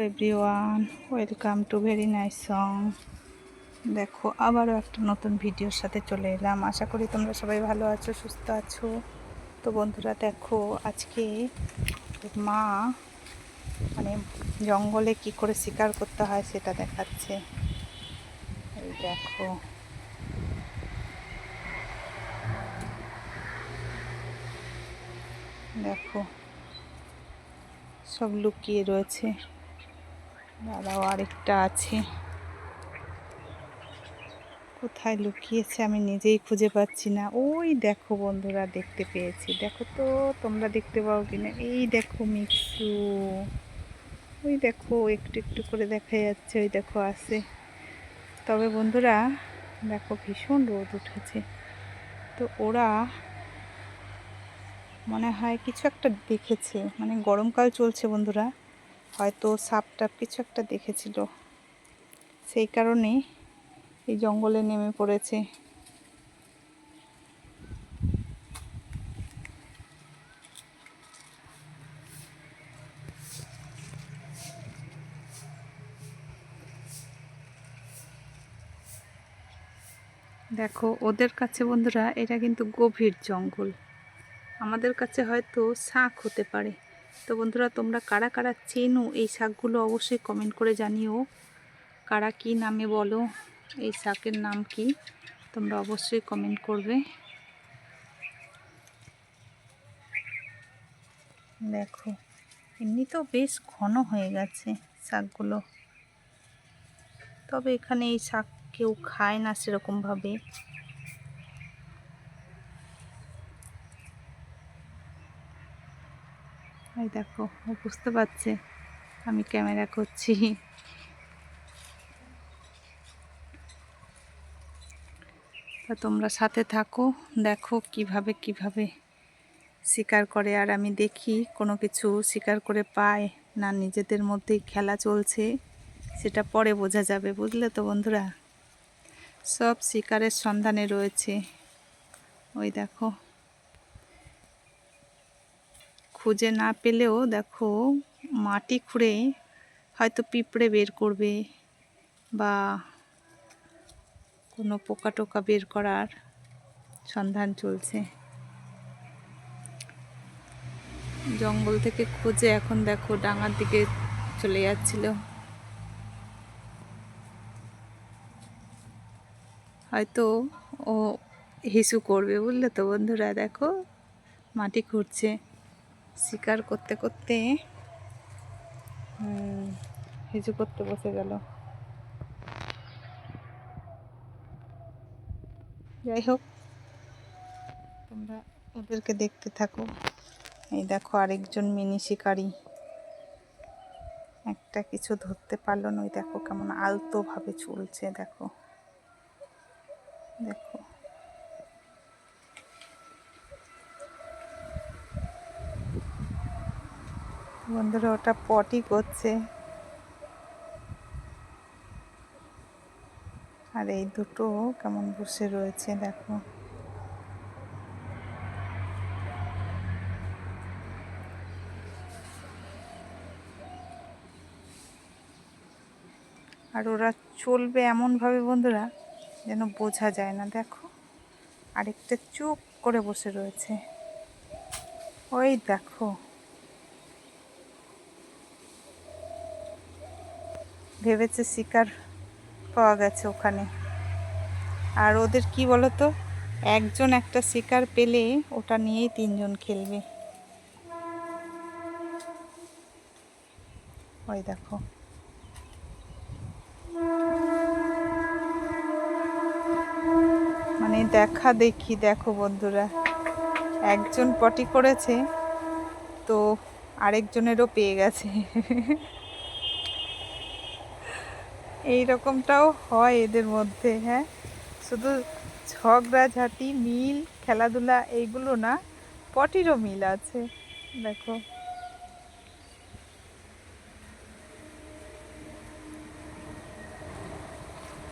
Everyone, welcome to very nice song. দেখো, আবারও একটা নতুন ভিডিওর সাথে চলে এলাম। আশা করি তোমরা সবাই ভালো আছো, সুস্থ আছো। তো বন্ধুরা দেখো, আজকে মা মানে জঙ্গলে কি করে শিকার করতে হয় সেটা দেখাচ্ছে। এই দেখো, দেখো সব লুকিয়ে রয়েছে। দাঁড়াও, আরেকটা আছে, কোথায় লুকিয়েছে আমি নিজেই খুঁজে পাচ্ছি না। ওই দেখো বন্ধুরা, দেখতে পেয়েছি। দেখো তো তোমরা দেখতে পাও কিনা। এই দেখো মিক্সু, ওই দেখো একটু একটু করে দেখা যাচ্ছে। ওই দেখো আছে। তবে বন্ধুরা দেখো, ভীষণ রোদ উঠেছে। তো ওরা মনে হয় কিছু একটা দেখেছে, মানে গরমকাল চলছে বন্ধুরা, হয়তো সাপ টাপ কিছু একটা দেখেছিল, সেই কারণে এই জঙ্গলে নেমে পড়েছে। দেখো ওদের কাছে বন্ধুরা এটা কিন্তু গভীর জঙ্গল, আমাদের কাছে হয়তো শাক হতে পারে। তো বন্ধুরা, তোমরা কারা কারা চেনো এই শাকগুলো অবশ্যই কমেন্ট করে জানিও। কারা কি নামে বলো, এই শাকের নাম কি, তোমরা অবশ্যই কমেন্ট করবে। দেখো, এমনিতেও বেশ ঘন হয়ে গেছে শাকগুলো, তবে এখানে এই শাক কেউ খায় না সেরকমভাবে। এই দেখো, ও বুঝতে পারছে আমি ক্যামেরা করছি। তা তোমরা সাথে থাকো, দেখো কিভাবে কিভাবে শিকার করে। আর আমি দেখি কোনো কিছু শিকার করে পায় না নিজেদের মধ্যেই খেলা চলছে, সেটা পরে বোঝা যাবে, বুঝলে তো বন্ধুরা। সব শিকারের সন্ধানে রয়েছে। ওই দেখো, খুঁজে না পেলেও দেখো মাটি খুঁড়ে হয়তো পিঁপড়ে বের করবে বা কোনো পোকা টোকা বের করার সন্ধান চলছে। জঙ্গল থেকে খুঁজে এখন দেখো ডাঙার দিকে চলে যাচ্ছিল, হয়তো ও হিসু করবে, বুঝলে তো বন্ধুরা। দেখো মাটি খুঁড়ছে, শিকার করতে করতে হিসু করতে বসে গেল। যাই হোক, তোমরা ওদেরকে দেখতে থাকো। এই দেখো আরেকজন মিনি শিকারি, একটা কিছু ধরতে পারলো না। ওই দেখো কেমন আলতো ভাবে চলছে। দেখো দেখো, বন্ধুরা ওটা পটি করছে, আর এই দুটো কেমন বসে রয়েছে দেখো। আর ওরা চলবে এমনভাবে বন্ধুরা যেন বোঝা যায় না। দেখো আরেকটা চুপ করে বসে রয়েছে। ওই দেখো, ভেবেছে শিকার পাওয়া গেছে ওখানে। আর ওদের কি বলতো, একজন একটা শিকার পেলে ওটা নিয়েই তিনজন খেলবে। ওই দেখো, মানে দেখা দেখি। দেখো বন্ধুরা, একজন পটি করেছে তো আরেকজনেরও পেয়ে গেছে। এই রকমটাও হয় এদের মধ্যে। হ্যাঁ, শুধু ঝগড়াঝাটি, মিল, খেলাধুলা এইগুলো না, পটিরও মিল আছে। দেখো,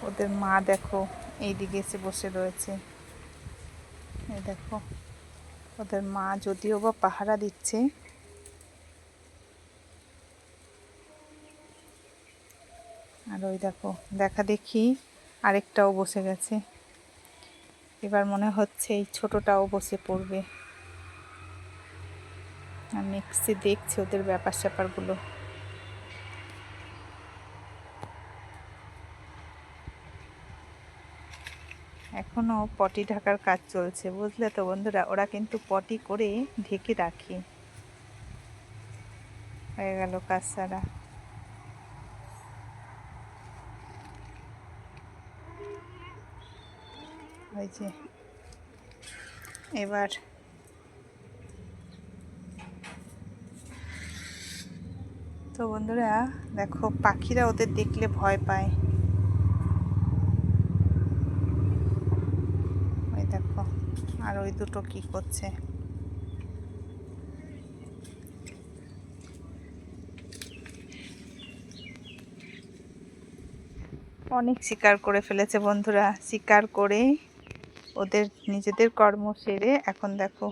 ওদের মা দেখো এইদিকে এসে বসে রয়েছে। এই দেখো, ওদের মা যদিও বা পাহারা দিচ্ছে। আর ওই দেখো দেখা দেখি আরেকটাও বসে গেছে। এবার মনে হচ্ছে এই ছোটটাও বসে পড়বে। আর নেক্সটে দেখছি ওদের ব্যাপার স্যাপারগুলো। এখনো পটি ঢাকার কাজ চলছে, বুঝলে তো বন্ধুরা। ওরা কিন্তু পটি করে ঢেকে রাখে। হয়ে গেল কাজ সারা। ওই যে এবার তো বন্ধুরা দেখো পাখিরা ওদের দেখলে ভয় পায়। ওই দেখো আর ওই দুটো কি করছে। অনেক শিকার করে ফেলেছে বন্ধুরা। শিকার করে ওদের নিজেদের কর্ম সেরে এখন দেখো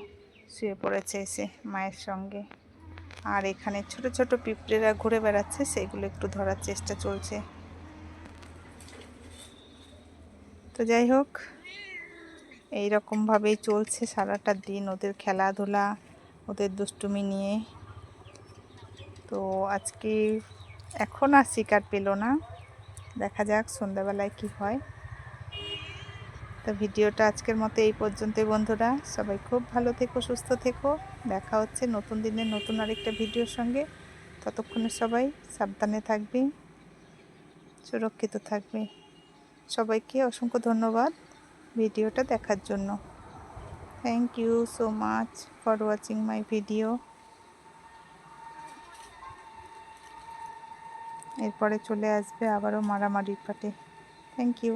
শুয়ে পড়েছে এসে মায়ের সঙ্গে। আর এখানে ছোট ছোট পিঁপড়েরা ঘুরে বেড়াচ্ছে, সেগুলো একটু ধরার চেষ্টা চলছে। তো যাই হোক, এই রকমভাবেই চলছে সারাটা দিন ওদের খেলাধুলা, ওদের দুষ্টুমি নিয়ে। তো আজকে এখন আর শিকার পেল না, দেখা যাক সন্ধ্যাবেলায় কি হয়। তো ভিডিওটা আজকের মতো এই পর্যন্তই বন্ধুরা। সবাই খুব ভালো থেকো, সুস্থ থেকো। দেখা হচ্ছে নতুন দিনের নতুন আরেকটা ভিডিওর সঙ্গে। ততক্ষণে সবাই সাবধানে থাকবে, সুরক্ষিত থাকবে। সবাইকে অসংখ্য ধন্যবাদ ভিডিওটা দেখার জন্য। Thank you so much for watching my video. এরপরে চলে আসবে আবারও মারামারির পাটে। Thank you.